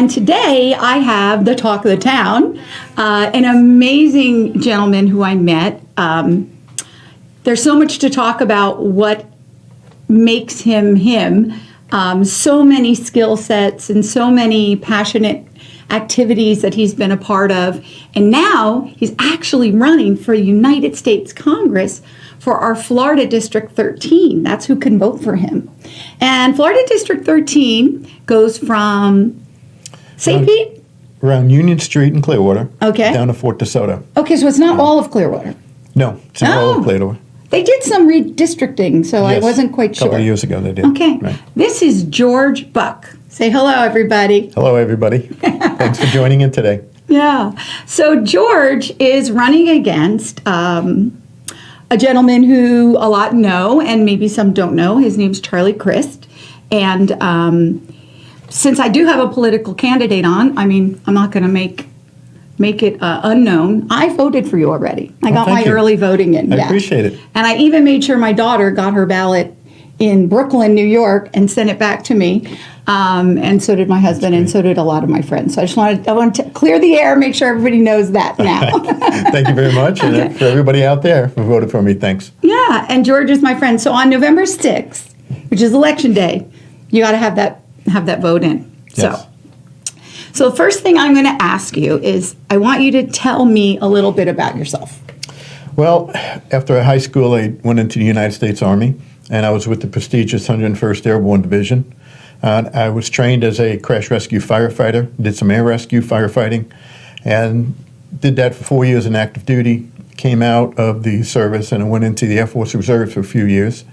Today I have the talk of the town, an amazing gentleman who I met. There's so much to talk about what makes him him. So many skill sets and so many passionate activities that he's been a part of. And now he's actually running for United States Congress for our Florida District 13. That's who can vote for him. And Florida District 13 goes from St. Pete? Around Union Street in Clearwater. Okay. Down to Fort DeSoto. Okay, so it's not all of Clearwater. No, it's not all of Clearwater. They did some redistricting, so I Yes, wasn't quite sure. A couple of years ago they did. Okay. Right. This is George Buck. Say hello, everybody. Hello, everybody. Thanks for joining in today. Yeah. So George is running against a gentleman who a lot know, and maybe some don't know. His name's Charlie Crist. And since I do have a political candidate on, I mean, I'm not going to make it unknown. I voted for you already. I got my thank you. early voting in. I yeah. appreciate it. And I even made sure my daughter got her ballot in Brooklyn, New York, and sent it back to me. And so did my husband, and so did a lot of my friends. So I wanted to clear the air, make sure everybody knows that now. Thank you very much. And for everybody out there who voted for me, thanks. Yeah, and George is my friend. So on November 6th, which is election day, you got to have that vote in. Yes. So the first thing I'm going to ask you is I want you to tell me a little bit about yourself. Well, after high school, I went into the United States Army, and I was with the prestigious 101st Airborne Division. I was trained as a crash rescue firefighter, did some air rescue firefighting, and did that for 4 years in active duty. Came out of the service and I went into the Air Force Reserve for a few years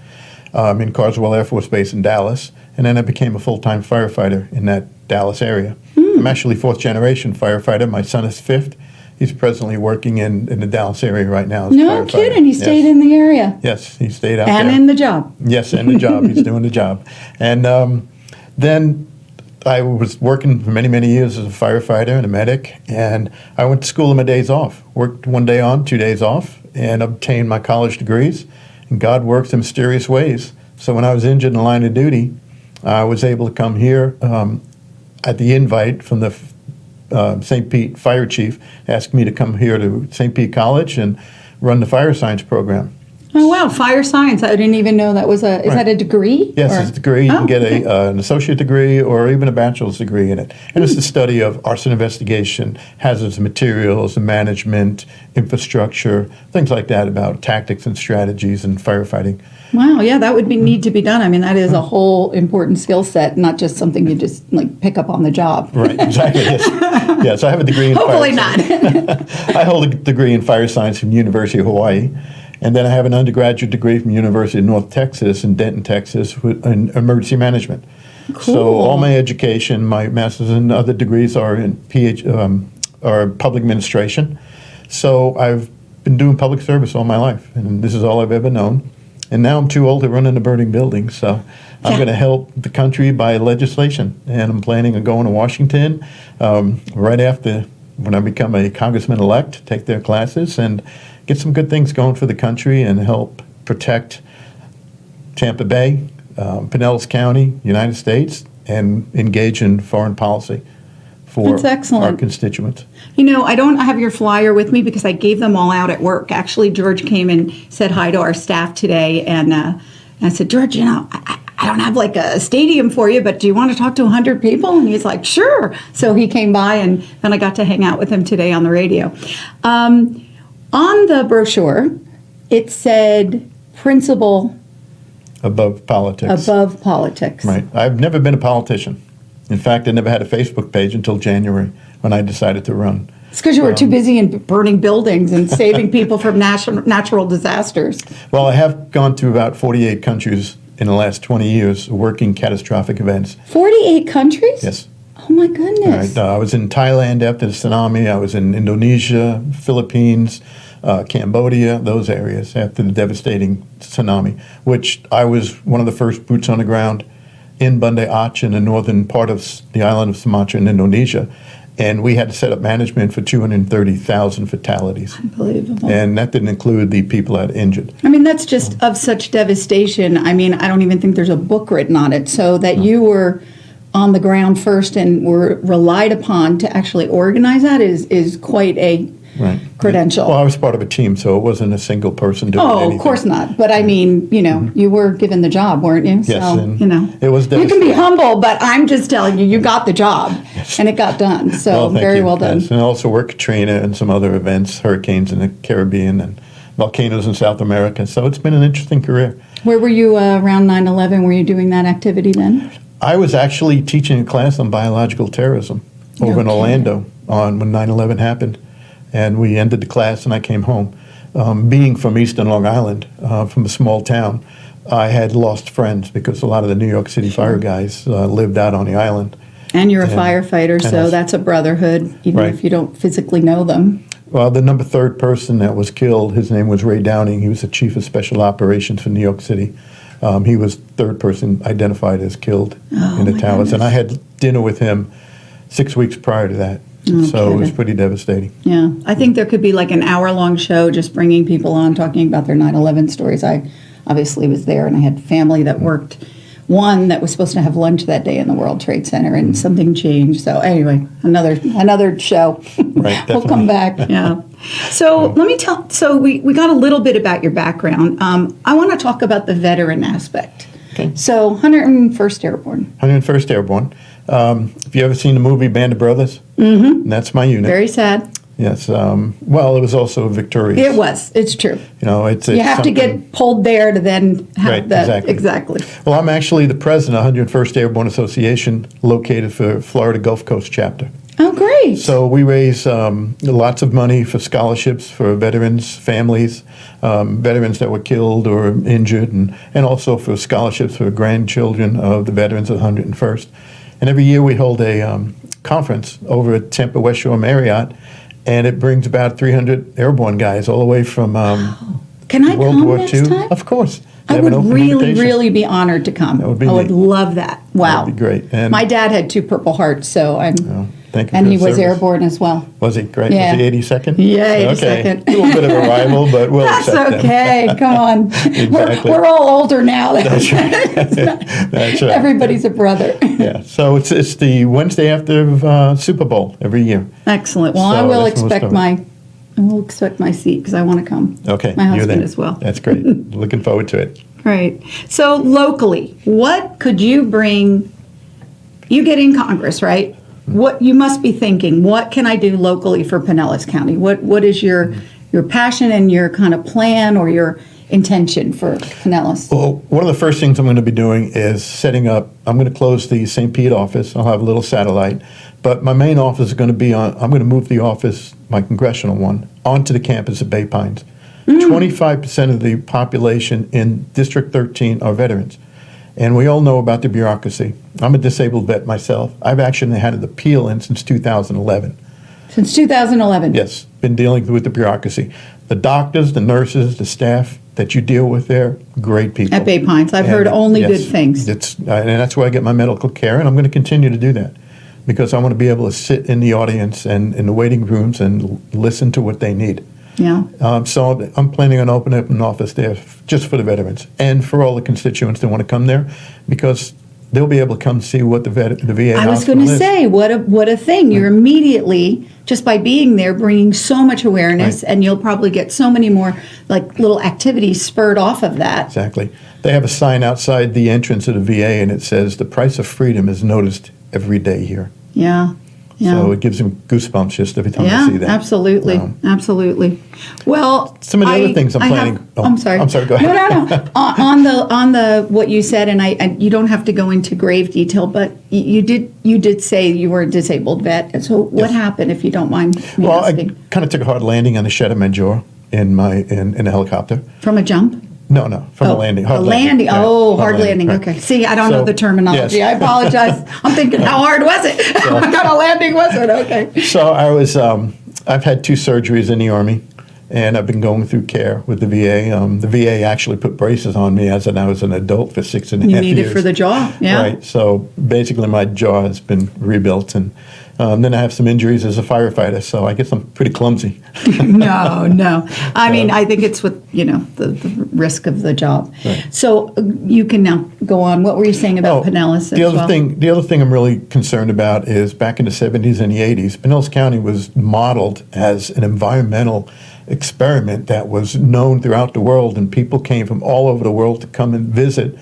in Carswell Air Force Base in Dallas, and then I became a full-time firefighter in that Dallas area. I'm actually fourth-generation firefighter. My son is fifth. He's presently working in the Dallas area right now as a No firefighter. kidding, he stayed in the area. Yes, he stayed out And there. in the job. Yes, and the job. He's doing the job. And then I was working for many, many years as a firefighter and a medic, and I went to school on my days off. Worked 1 day on, 2 days off, and obtained my college degrees. And God works in mysterious ways. So when I was injured in the line of duty, I was able to come here at the invite from the St. Pete fire chief, asked me to come here to St. Pete College and run the fire science program. Oh, wow, fire science. I didn't even know that was is that a degree? Yes, or? it's a degree. You Oh, can get okay. an associate degree or even a bachelor's degree in it. And it's the study of arson investigation, hazardous materials, management, infrastructure, things like that about tactics and strategies and firefighting. Wow, yeah, that would need to be done. I mean, that is a whole important skill set, not just something you just pick up on the job. Right, exactly. Yes. Yes, I have a degree in Hopefully fire not. science. I hold a degree in fire science from the University of Hawaii. And then I have an undergraduate degree from the University of North Texas in Denton, Texas, in emergency management. Cool. So all my education, my master's and other degrees are in are public administration. So I've been doing public service all my life, and this is all I've ever known. And now I'm too old to run in a burning building, so I'm going to help the country by legislation. And I'm planning on going to Washington right after when I become a congressman-elect, take their classes and get some good things going for the country and help protect Tampa Bay, Pinellas County, United States, and engage in foreign policy for That's excellent. our constituents. You know, I don't have your flyer with me because I gave them all out at work. Actually, George came and said hi to our staff today, and I said, George, you know, I don't have like a stadium for you, but do you want to talk to 100 people? And he's like, sure. So he came by, and then I got to hang out with him today on the radio. On the brochure, it said principle Above politics. above politics. Right. I've never been a politician. In fact, I never had a Facebook page until January when I decided to run. It's because you were too busy in burning buildings and saving people from natural disasters. Well, I have gone to about 48 countries in the last 20 years working catastrophic events. 48 countries? Yes. Oh my goodness. Right. I was in Thailand after the tsunami. I was in Indonesia, Philippines, Cambodia, those areas after the devastating tsunami, which I was one of the first boots on the ground in Banda Aceh in the northern part of the island of Sumatra in Indonesia. And we had to set up management for 230,000 fatalities. Unbelievable. And that didn't include the people that injured. I mean, that's just of such devastation. I mean, I don't even think there's a book written on it. So that you were on the ground first and were relied upon to actually organize that is quite a Right. credential. Well, I was part of a team, so it wasn't a single person doing anything. Oh, of course not. But I mean, you were given the job, weren't you? Yes, So, and it you was can be devastating. humble, but I'm just telling you, you got the job, and it got done. So Well, thank very you. well done. Yes, and I also worked Katrina and some other events, hurricanes in the Caribbean and volcanoes in South America. So it's been an interesting career. Where were you around 9/11? Were you doing that activity then? I was actually teaching a class on biological terrorism over in Okay. Orlando when 9/11 happened. And we ended the class and I came home. Being from Eastern Long Island, from a small town, I had lost friends because a lot of the New York City fire guys lived out on the island. And you're a And- firefighter, and so I- that's a brotherhood, even Right. if you don't physically know them. Well, the number third person that was killed, his name was Ray Downing. He was the chief of special operations for New York City. He was third person identified as killed in the my towers. And I goodness. had dinner with him 6 weeks prior to that. So it was pretty devastating. Yeah, I think there could be like an hour-long show just bringing people on, talking about their 9/11 stories. I obviously was there, and I had family that worked. One that was supposed to have lunch that day in the World Trade Center, and something changed. So anyway, another show. Right, We'll come back. Yeah. So let me tell. So we got a little bit about your background. I want to talk about the veteran aspect. Okay. So 101st Airborne. 101st Airborne. If you ever seen the movie Band of Brothers, that's my unit. Very sad. Yes. Well, it was also victorious. It was. It's true. You know, it's You have to something- get pulled there to then have Right, that. exactly. Well, I'm actually the president of 101st Airborne Association, located for Florida Gulf Coast chapter. Oh, great. So we raise lots of money for scholarships for veterans, families, veterans that were killed or injured, and also for scholarships for grandchildren of the veterans of the 101st. And every year we hold a conference over at Tampa West Shore Marriott, and it brings about 300 airborne guys all the way from Can I World come War next II. time? Of course. I They have would an open really, invitation. really be honored to come. That would be I would neat. love that. Wow. That'd be great. And My dad had 2 Purple Hearts, so I'm. thank you and for he the was service. airborne as well. Was he? Great. Yeah. Was he 82nd? Yeah, Okay. 82nd. A little bit of a rival, but we'll That's accept them. okay. Come on. Exactly. We're all older now. That's right. Everybody's a brother. Yeah. So it's the Wednesday after Super Bowl every year. Excellent. Well, So I will that's when we'll expect start. I will expect my seat because I want to come. Okay. My you're husband there. as well. That's great. Looking forward to it. Right. So locally, what could you bring? You get in Congress, right? What you must be thinking, what can I do locally for Pinellas County? What is your passion and your kind of plan or your intention for Pinellas? Well, one of the first things I'm going to be doing is setting up. I'm going to close the St. Pete office. I'll have a little satellite, but my main office is going to be on. I'm going to move the office, my congressional one, onto the campus at Bay Pines. 25% of the population in District 13 are veterans, and we all know about the bureaucracy. I'm a disabled vet myself. I've actually had an appeal in since 2011. Since 2011. Yes, been dealing with the bureaucracy. The doctors, the nurses, the staff that you deal with there, great people. At Bay Pines. I've heard And, only yes, good things. and that's where I get my medical care, and I'm going to continue to do that because I want to be able to sit in the audience and in the waiting rooms and listen to what they need. Yeah. So I'm planning on opening up an office there just for the veterans and for all the constituents that want to come there because they'll be able to come see what the VA I was hospital going to is. say, what a thing. You're immediately, just by being there, bringing so much awareness, Right. and you'll probably get so many more like little activities spurred off of that. Exactly. They have a sign outside the entrance of the VA, and it says, "The price of freedom is noticed every day here." Yeah. Yeah. So it gives them goosebumps just every time I Yeah, see that. absolutely, absolutely. Well, Some of the other things I'm planning- oh, I'm sorry. I'm sorry, go ahead. No. on the what you said, and you don't have to go into grave detail, but you did say you were a disabled vet. And so what Yes. happened, if you don't mind me Well, I asking? kind of took a hard landing on the shed of my jaw in a helicopter. From a jump? No, from a landing. A landing. Yeah, Oh, hard landing. right. Okay. See, I don't know So, the terminology. yes. I apologize. I'm thinking, how hard was it? What kind of landing was it? Okay. So I was. I've had 2 surgeries in the Army, and I've been going through care with the VA. The VA actually put braces on me as I was an adult for 6.5 You years. need it for the jaw. Yeah. Right. So basically, my jaw has been rebuilt, and Then I have some injuries as a firefighter, so I guess I'm pretty clumsy. No. I mean, I think it's with, the risk of the job. Right. So you can now go on. What were you saying about Pinellas as the other well? the other thing I'm really concerned about is back in the 70s and the 80s, Pinellas County was modeled as an environmental experiment that was known throughout the world, and people came from all over the world to come and visit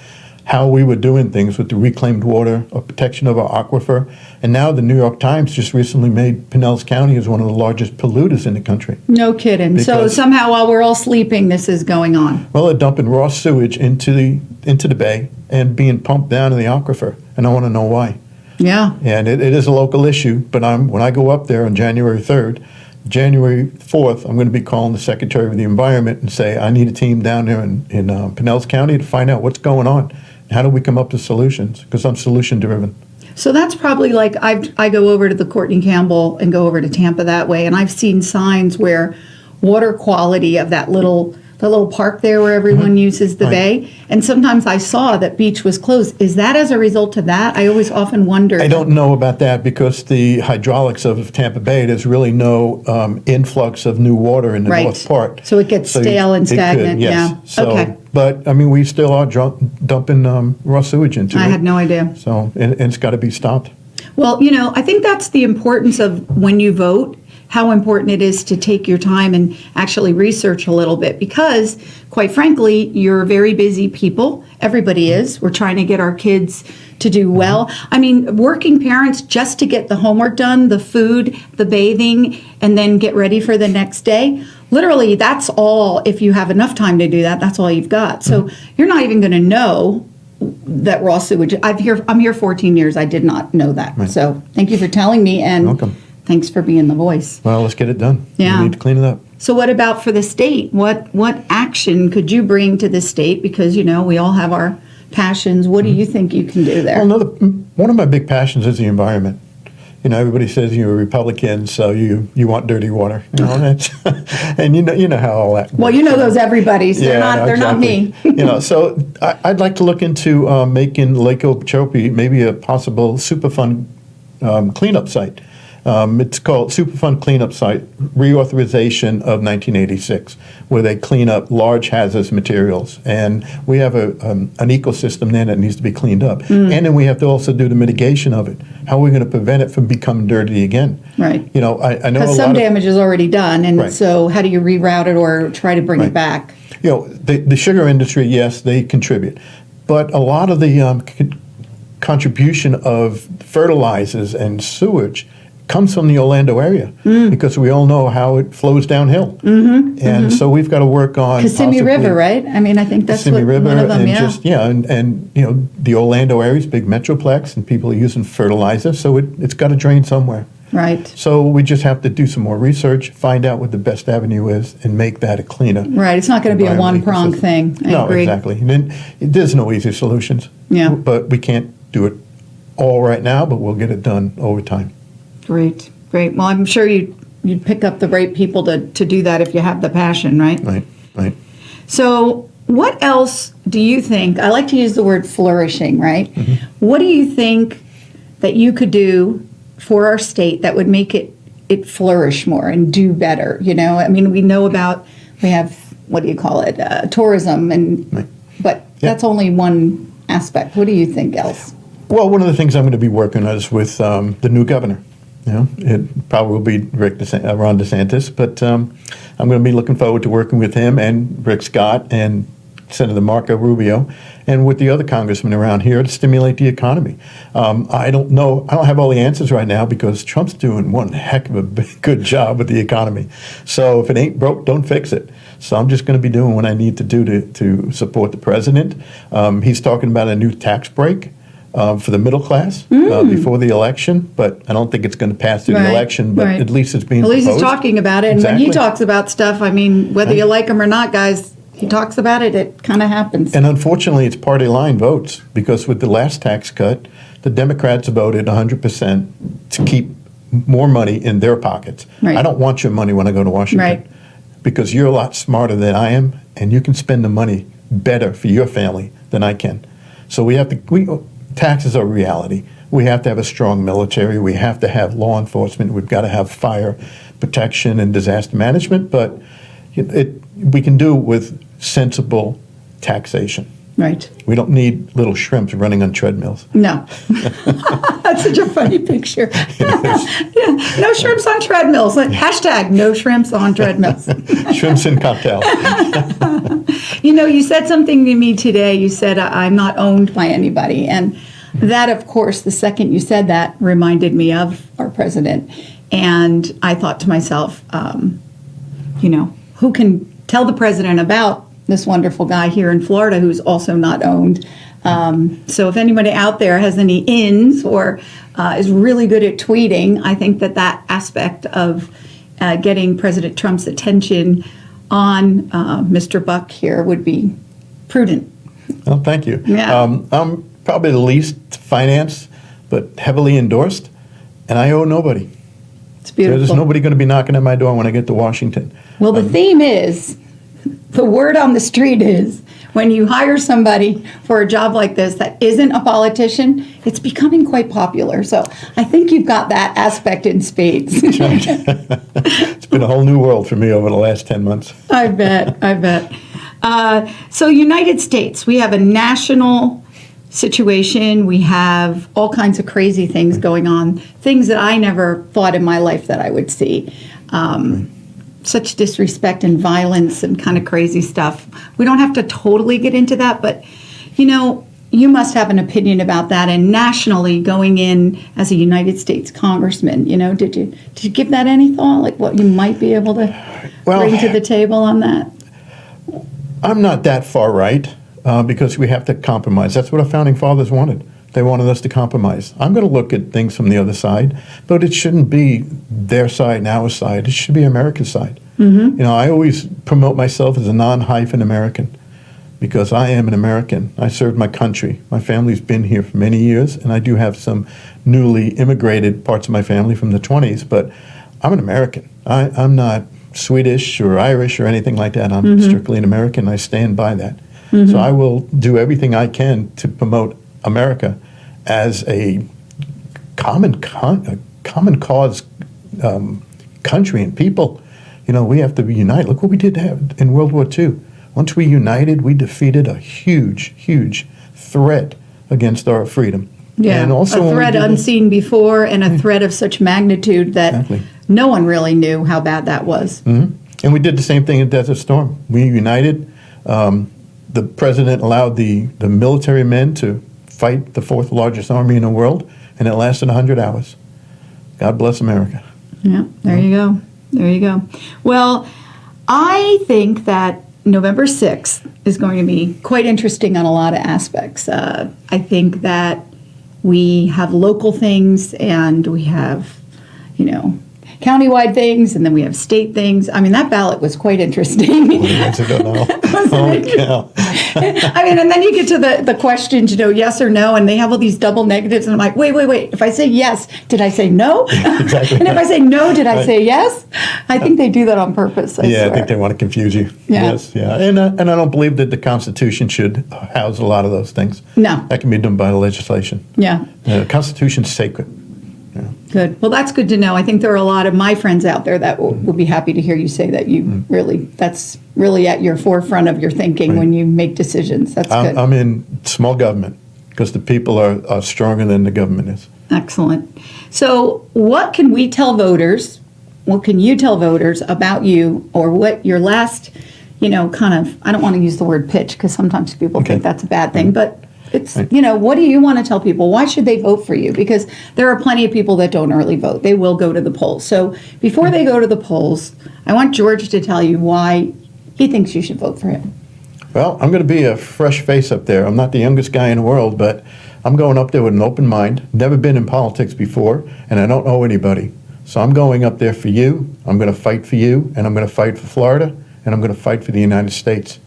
how we were doing things with the reclaimed water or protection of our aquifer. And now the New York Times just recently made Pinellas County as one of the largest polluters in the country. No kidding. So Because- somehow while we're all sleeping, this is going on. Well, they're dumping raw sewage into the bay and being pumped down in the aquifer, and I want to know why. Yeah. And it is a local issue, but when I go up there on January 3rd, January 4th, I'm going to be calling the Secretary of the Environment and say, I need a team down there in Pinellas County to find out what's going on. How do we come up with solutions? Because I'm solution driven. So that's probably like I go over to the Courtney Campbell and go over to Tampa that way, and I've seen signs where water quality of the little park there where everyone uses the Right. bay, and sometimes I saw that beach was closed. Is that as a result of that? I always often wonder. I don't know about that because the hydraulics of Tampa Bay, there's really no influx of new water in the Right. north part. So it gets So stale and it could, stagnant, yes. yeah. So, Okay. But, I mean, we still are dumping raw sewage into it. I had no idea. So, and it's got to be stopped. Well, I think that's the importance of when you vote, how important it is to take your time and actually research a little bit because, quite frankly, you're very busy people. Everybody is. We're trying to get our kids to do well. I mean, working parents just to get the homework done, the food, the bathing, and then get ready for the next day. Literally, that's all. If you have enough time to do that, that's all you've got. So you're not even going to know that raw sewage. I'm here 14 years. I did not know that. Right. So thank you for telling me, and Welcome. thanks for being the voice. Well, let's get it done. Yeah. We need to clean it up. So what about for the state? What action could you bring to the state? Because we all have our passions. What do you think you can do there? Well, one of my big passions is the environment. Everybody says you're a Republican, so you want dirty water. That's, and you know how all that. Well, works. those everybody's. They're Yeah, not. no, They're not me. exactly. So I'd like to look into making Lake Okeechobee maybe a possible Superfund cleanup site. It's called Superfund Cleanup Site, reauthorization of 1986, where they clean up large hazardous materials. And we have an ecosystem there that needs to be cleaned up. And then we have to also do the mitigation of it. How are we going to prevent it from becoming dirty again? Right. I know a Because lot some of... damage is already done, and Right. so how do you reroute it or try to bring it Right. back? The sugar industry, yes, they contribute. But a lot of the contribution of fertilizers and sewage comes from the Orlando area because we all know how it flows downhill. And so we've got to work on Kissimmee possibly- River, right? I mean, I think that's Kissimmee River one of them, and yeah. just and the Orlando area is big metroplex and people are using fertilizer, so it's got to drain somewhere. Right. So we just have to do some more research, find out what the best avenue is, and make that a cleaner. Right. It's not going to be a environmental one-pronged ecosystem. thing. I No, agree. exactly. And then there's no easy solutions. Yeah. But we can't do it all right now, but we'll get it done over time. Great. Well, I'm sure you'd pick up the right people to do that if you have the passion, right? Right. So what else do you think, I like to use the word flourishing, right? Mm-hmm. What do you think that you could do for our state that would make it flourish more and do better? I mean, we have, what do you call it, tourism, Right. but that's only one aspect. What do you think else? Well, one of the things I'm going to be working on is with the new governor. It probably will be Ron DeSantis, but I'm going to be looking forward to working with him and Rick Scott and Senator Marco Rubio and with the other congressmen around here to stimulate the economy. I don't know. I don't have all the answers right now because Trump's doing one heck of a good job with the economy. So if it ain't broke, don't fix it. So I'm just going to be doing what I need to do to support the president. He's talking about a new tax break for the middle class before the election, but I don't think it's going to pass through the Right, election, but right. at least it's being At least he's proposed. talking about it, and when he Exactly. talks about stuff, I mean, whether you like him or not, guys, he talks about it, it kind of happens. And unfortunately, it's party line votes because with the last tax cut, the Democrats voted 100% to keep more money in their pockets. Right. I don't want your money when I go to Washington Right. because you're a lot smarter than I am, and you can spend the money better for your family than I can. So taxes are reality. We have to have a strong military. We have to have law enforcement. We've got to have fire protection and disaster management. But we can do it with sensible taxation. Right. We don't need little shrimps running on treadmills. No. That's such a funny picture. Yeah. No shrimps on treadmills. Hashtag no shrimps on treadmills. Shrimps in cocktails. You said something to me today. You said, I'm not owned by anybody. And that, of course, the second you said that reminded me of our president. And I thought to myself, who can tell the president about this wonderful guy here in Florida who's also not owned? So if anybody out there has any ins or is really good at tweeting, I think that aspect of getting President Trump's attention on Mr. Buck here would be prudent. Well, thank you. Yeah. I'm probably the least financed, but heavily endorsed, and I owe nobody. It's beautiful. There's nobody going to be knocking at my door when I get to Washington. Well, the theme is, the word on the street is, when you hire somebody for a job like this that isn't a politician, it's becoming quite popular. So I think you've got that aspect in spades. It's been a whole new world for me over the last 10 months. I bet. So United States, we have a national situation. We have all kinds of crazy things going on, things that I never thought in my life that I would see. Such disrespect and violence and kind of crazy stuff. We don't have to totally get into that, but you must have an opinion about that. And nationally, going in as a United States congressman, did you give that any thought? Like what you might be able to bring to the table on that? I'm not that far right because we have to compromise. That's what our founding fathers wanted. They wanted us to compromise. I'm going to look at things from the other side, but it shouldn't be their side and our side. It should be America's side. Mm-hmm. I always promote myself as a non-hyphen American because I am an American. I served my country. My family's been here for many years, and I do have some newly immigrated parts of my family from the 20s, but I'm an American. I'm not Swedish or Irish or anything like that. I'm strictly an American. I stand by that. So I will do everything I can to promote America as a common cause country and people. We have to be united. Look what we did in World War II. Once we united, we defeated a huge, huge threat against our freedom. Yeah, and also a threat unseen before and a threat of such magnitude that no one really knew how bad that was. Mm-hmm. And we did the same thing in Desert Storm. We united. The president allowed the military men to fight the fourth largest army in the world, and it lasted 100 hours. God bless America. Yeah, there you go. There you go. Well, I think that November 6th is going to be quite interesting on a lot of aspects. I think that we have local things and we have, countywide things, and then we have state things. I mean, that ballot was quite interesting. 20 minutes ago now. Holy cow. And then you get to the questions, yes or no, and they have all these double negatives, and I'm like, wait. If I say yes, did I say no? Exactly. And if I say no, did I say yes? I think they do that on purpose. I swear. I think they want to confuse you. Yeah. Yes, yeah. And I don't believe that the Constitution should house a lot of those things. No. That can be done by the legislation. Yeah. The Constitution's sacred. Yeah. Good. Well, that's good to know. I think there are a lot of my friends out there that will be happy to hear you say that that's really at your forefront of your thinking when you make decisions. That's good. I'm in small government because the people are stronger than the government is. Excellent. So what can we tell voters? What can you tell voters about you, or what your last, I don't want to use the word pitch because sometimes people think that's a bad thing, but it's, what do you want to tell people? Why should they vote for you? Because there are plenty of people that don't early vote. They will go to the polls. So before they go to the polls, I want George to tell you why he thinks you should vote for him. Well, I'm going to be a fresh face up there. I'm not the youngest guy in the world, but I'm going up there with an open mind. Never been in politics before, and I don't know anybody. So I'm going up there for you. I'm going to fight for you, and I'm going to fight for Florida, and I'm going to fight for the United States.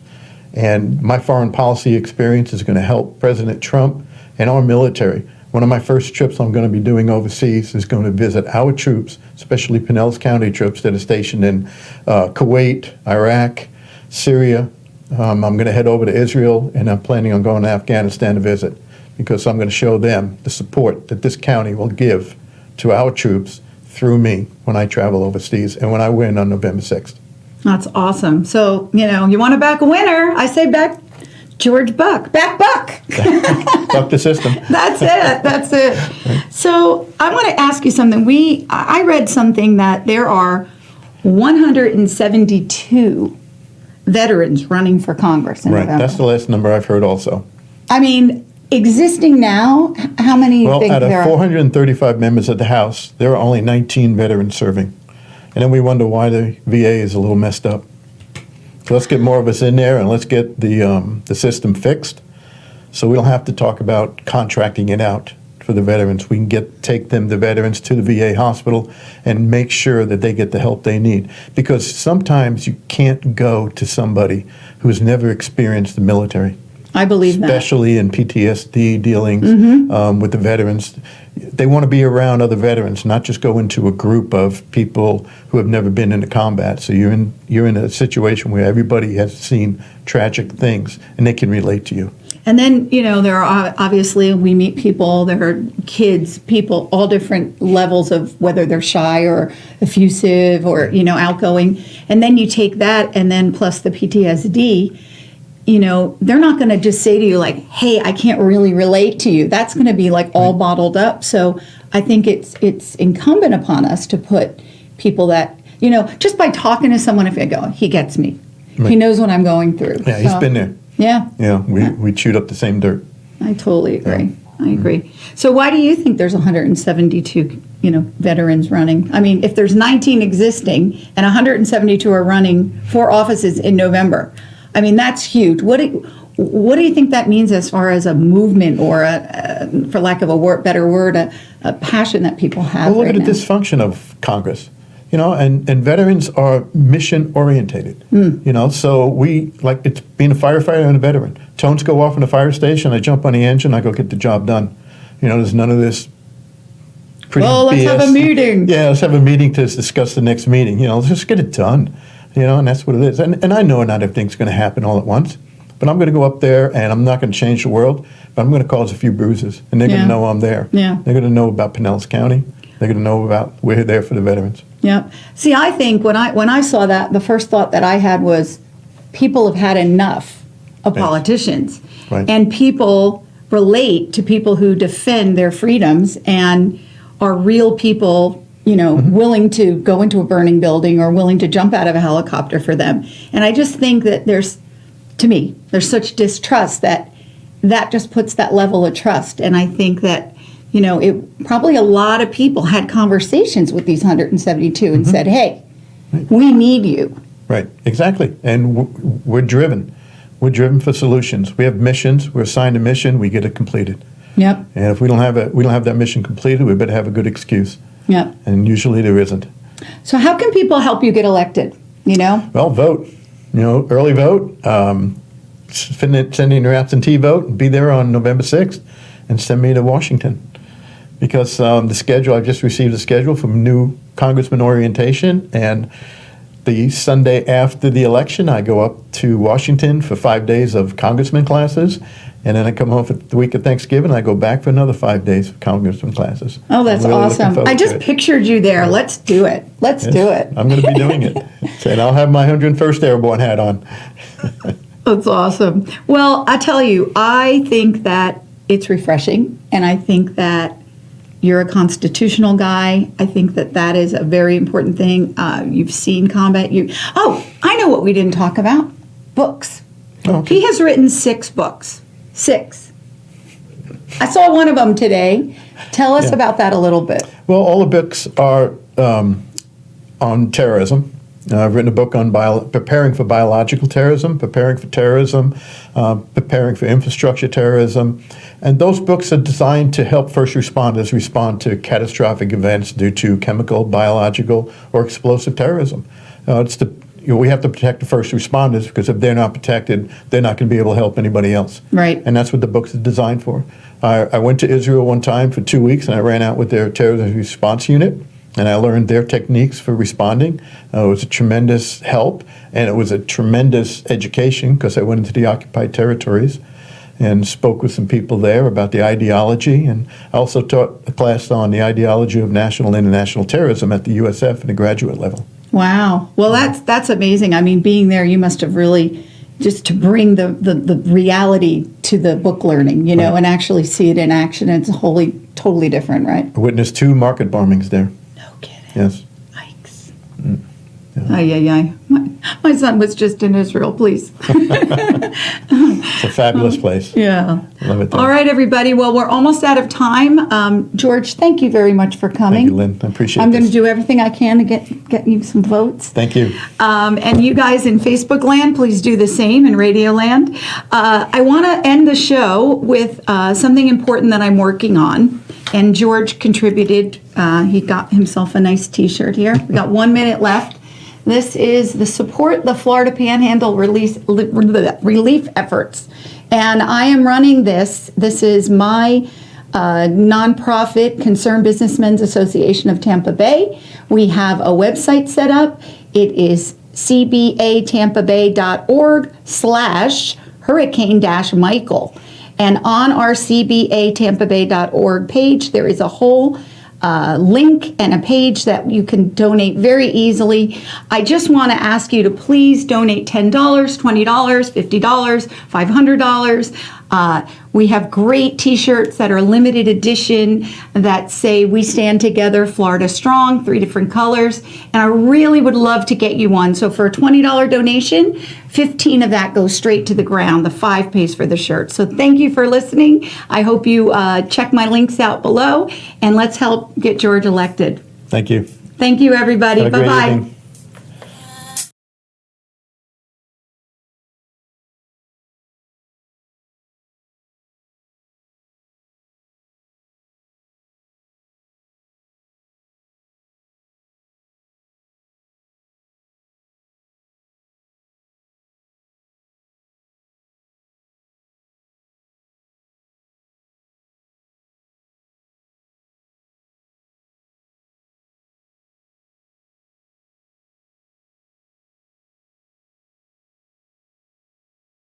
And my foreign policy experience is going to help President Trump and our military. One of my first trips I'm going to be doing overseas is going to visit our troops, especially Pinellas County troops that are stationed in Kuwait, Iraq, Syria. I'm going to head over to Israel, and I'm planning on going to Afghanistan to visit. because I'm going to show them the support that this county will give to our troops through me when I travel overseas and when I win on November 6th. That's awesome. So, you want to back a winner, I say back George Buck. Back Buck. Buck the system. That's it. That's it. So I want to ask you something. I read something that there are 172 veterans running for Congress in Right. November. That's the last number I've heard also. I mean, existing now, how many do you Well, think out of there are? 435 members of the House, there are only 19 veterans serving. And then we wonder why the VA is a little messed up. So let's get more of us in there and let's get the system fixed so we don't have to talk about contracting it out for the veterans. We can take the veterans to the VA hospital and make sure that they get the help they need. Because sometimes you can't go to somebody who's never experienced the military. I believe that. Especially in PTSD dealings with the veterans. They want to be around other veterans, not just go into a group of people who have never been into combat. So you're in a situation where everybody has seen tragic things and they can relate to you. And then, there are obviously, we meet people, there are kids, people, all different levels of whether they're shy or effusive or, outgoing. And then you take that and then plus the PTSD, they're not going to just say to you like, hey, I can't really relate to you. That's going to be like all bottled up. So I think it's incumbent upon us to put people that, just by talking to someone, if I go, he gets me. Right. He knows what I'm going through. Yeah, he's been there. Yeah. Yeah, we chewed up the same dirt. I totally agree. I agree. So why do you think there's 172, veterans running? I mean, if there's 19 existing and 172 are running for offices in November, I mean, that's huge. What do you think that means as far as a movement or, for lack of a better word, a passion that people have Well, look right at the now? dysfunction of Congress. And veterans are mission orientated. So it's being a firefighter and a veteran. Tones go off in the fire station, I jump on the engine, I go get the job done. There's none of this pretty Well, let's have a BS. meeting. Yeah, let's have a meeting to discuss the next meeting. Let's just get it done. And that's what it is. And I know not everything's going to happen all at once, but I'm going to go up there and I'm not going to change the world, but I'm going to cause a few bruises, and they're going Yeah. to know I'm there. Yeah. They're going to know about Pinellas County. They're going to know about we're there for the veterans. Yeah. See, I think when I saw that, the first thought that I had was people have had enough of Yes. politicians. Right. And people relate to people who defend their freedoms and are real people, willing to go into a burning building or willing to jump out of a helicopter for them. And I just think that there's such distrust that just puts that level of trust. And I think that it probably a lot of people had conversations with these 172 and said, hey, we need you. Right, exactly. And we're driven. We're driven for solutions. We have missions. We're assigned a mission. We get it completed. Yep. And if we don't have that mission completed, we better have a good excuse. Yep. And usually there isn't. So how can people help you get elected? Well, vote. Early vote. Send in your absentee vote. And be there on November 6th, and send me to Washington. Because the schedule, I've just received a schedule from new congressman orientation, and the Sunday after the election, I go up to Washington for 5 days of congressman classes, and then I come home for the week of Thanksgiving, and I go back for another 5 days of congressman classes. Oh, that's I'm really looking awesome. forward I to just it. pictured you there. Let's do it. Let's Yes, do it. I'm going to be doing it. And I'll have my 101st Airborne hat on. That's awesome. Well, I tell you, I think that it's refreshing, and I think that you're a constitutional guy. I think that is a very important thing. You've seen combat. I know what we didn't talk about. Books. Oh, okay. He has written 6 books. 6. I saw one of them today. Tell us Yeah. about that a little bit. Well, all the books are on terrorism. I've written a book on preparing for biological terrorism, preparing for terrorism, preparing for infrastructure terrorism. And those books are designed to help first responders respond to catastrophic events due to chemical, biological, or explosive terrorism. We have to protect the first responders, because if they're not protected, they're not going to be able to help anybody else. Right. And that's what the books are designed for. I went to Israel one time for 2 weeks, and I ran out with their terrorism response unit, and I learned their techniques for responding. It was a tremendous help, and it was a tremendous education, because I went into the occupied territories. and spoke with some people there about the ideology. And I also taught a class on the ideology of national and international terrorism at the USF at a graduate level. Wow. Well, that's amazing. I mean, being there, you must have really just to bring the reality to the book learning, you know, Right. and actually see it in action. It's totally different, right? I witnessed 2 market bombings there. No kidding. Yes. Yikes. Yeah. Ay, ay, ay. My son was just in Israel, please. It's a fabulous place. Yeah. Love it there. All right, everybody. Well, we're almost out of time. George, thank you very much for coming. Thank you, Lynn. I appreciate I'm going to this. do everything I can to get you some votes. Thank you. And you guys in Facebook land, please do the same in Radio Land. I want to end the show with something important that I'm working on. And George contributed. He got himself a nice T-shirt here. We got 1 minute left. This is the Support the Florida Panhandle Relief Efforts. And I am running this. This is my nonprofit Concerned Businessmen's Association of Tampa Bay. We have a website set up. It is cbatampabay.org/hurricane-Michael. And on our cbatampabay.org page, there is a whole link and a page that you can donate very easily. I just want to ask you to please donate $10, $20, $50, $500. We have great T-shirts that are limited edition that say "We Stand Together, Florida Strong," 3 different colors, and I really would love to get you one. So for a $20 donation, 15 of that goes straight to the ground. The 5 pays for the shirt. So thank you for listening. I hope you check my links out below, and let's help get George elected. Thank you. Thank you, everybody. Have a great Bye-bye. evening.